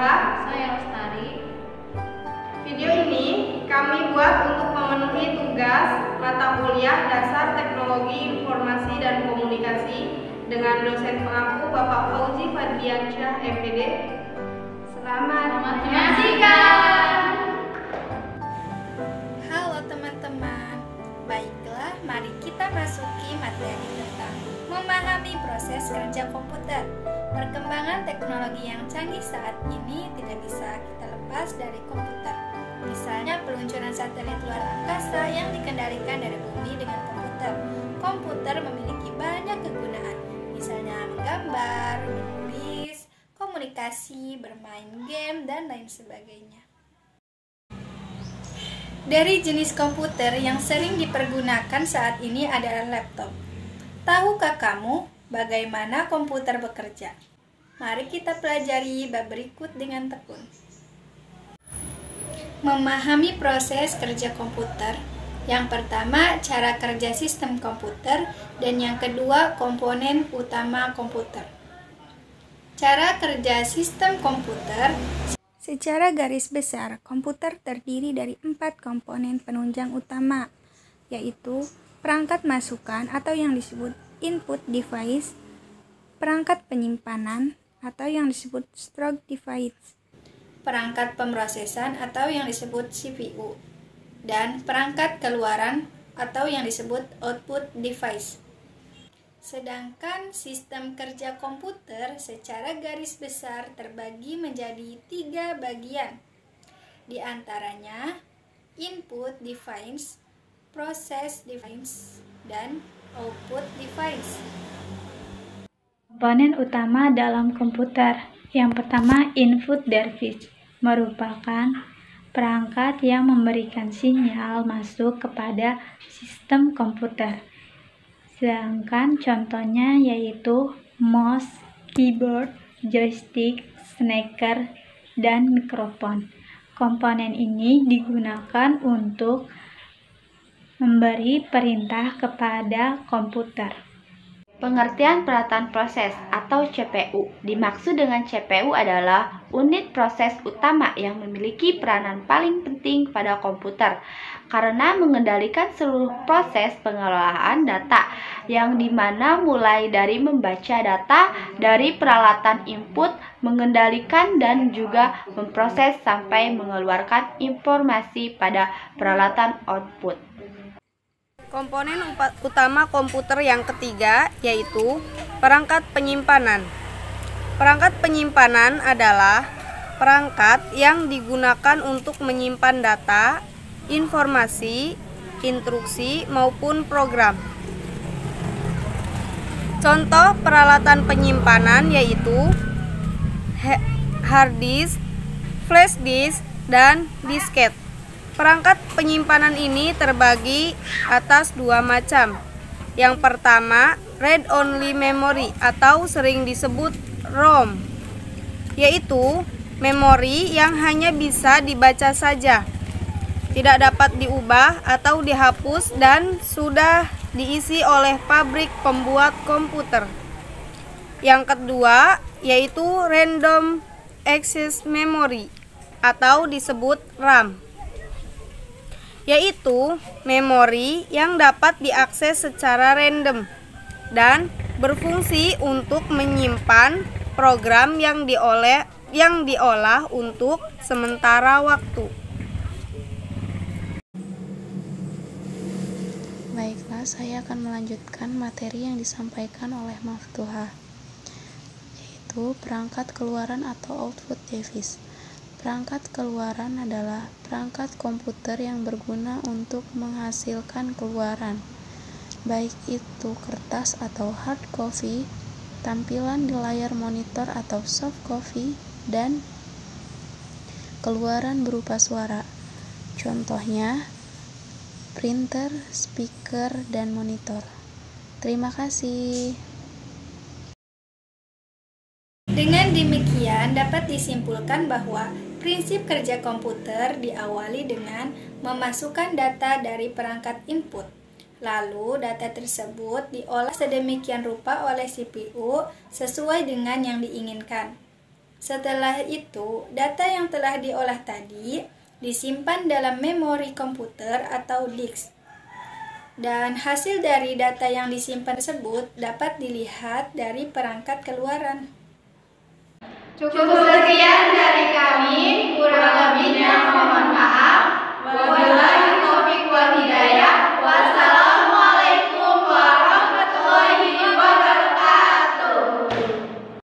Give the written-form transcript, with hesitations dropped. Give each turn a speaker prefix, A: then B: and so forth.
A: Nuha.
B: Saya Lestari.
A: Video ini kami buat untuk memenuhi tugas mata kuliah Dasar Teknologi Informasi dan Komunikasi dengan dosen pengaku Bapak Fauzi Fadliansyah, MPD. Selamat menyaksikan.
C: Halo teman-teman, baiklah mari kita masuki materi tentang memahami proses kerja komputer. Perkembangan teknologi yang canggih saat ini tidak bisa kita lepas dari komputer. Misalnya peluncuran satelit luar angkasa yang dikendalikan dari bumi dengan komputer. Komputer memiliki banyak kegunaan, misalnya menggambar, menulis, komunikasi, bermain game, dan lain sebagainya. Dari jenis komputer yang sering dipergunakan saat ini adalah laptop. Tahukah kamu bagaimana komputer bekerja? Mari kita pelajari bab berikut dengan tekun. Memahami proses kerja komputer. Yang pertama, cara kerja sistem komputer, dan yang kedua, komponen utama komputer. Cara kerja sistem komputer. Secara garis besar, komputer terdiri dari 4 komponen penunjang utama, yaitu perangkat masukan atau yang disebut input device, perangkat penyimpanan atau yang disebut storage device, perangkat pemrosesan atau yang disebut CPU, dan perangkat keluaran atau yang disebut output device. Sedangkan sistem kerja komputer secara garis besar terbagi menjadi 3 bagian. Di antaranya input device, process device, dan output device.
D: Komponen utama dalam komputer. Yang pertama, input device merupakan perangkat yang memberikan sinyal masuk kepada sistem komputer. Sedangkan contohnya yaitu mouse, keyboard, joystick, speaker, dan mikrofon. Komponen ini digunakan untuk memberi perintah kepada komputer.
B: Pengertian peralatan proses atau CPU. Dimaksud dengan CPU adalah unit proses utama yang memiliki peranan paling penting pada komputer karena mengendalikan seluruh proses pengelolaan data yang dimana mulai dari membaca data dari peralatan input, mengendalikan dan juga memproses sampai mengeluarkan informasi pada peralatan output.
A: Komponen utama komputer yang ketiga yaitu perangkat penyimpanan. Perangkat penyimpanan adalah perangkat yang digunakan untuk menyimpan data, informasi, instruksi maupun program. Contoh peralatan penyimpanan yaitu hard disk, flash disk, dan disket. Perangkat penyimpanan ini terbagi atas 2 macam. Yang pertama, read-only memory atau sering disebut ROM, yaitu memori yang hanya bisa dibaca saja, tidak dapat diubah atau dihapus dan sudah diisi oleh pabrik pembuat komputer. Yang kedua, yaitu random access memory atau disebut RAM, yaitu memori yang dapat diakses secara random dan berfungsi untuk menyimpan program yang diolah untuk sementara waktu.
E: Baiklah, saya akan melanjutkan materi yang disampaikan oleh Maftuha, yaitu perangkat keluaran atau output device. Perangkat keluaran adalah perangkat komputer yang berguna untuk menghasilkan keluaran, baik itu kertas atau hard copy, tampilan di layar monitor atau soft copy, dan keluaran berupa suara. Contohnya, printer, speaker, dan monitor. Terima kasih.
C: Dengan demikian dapat disimpulkan bahwa prinsip kerja komputer diawali dengan memasukkan data dari perangkat input. Lalu data tersebut diolah sedemikian rupa oleh CPU sesuai dengan yang diinginkan. Setelah itu, data yang telah diolah tadi disimpan dalam memori komputer atau disk. Dan hasil dari data yang disimpan tersebut dapat dilihat dari perangkat keluaran.
B: Cukup sekian dari kami.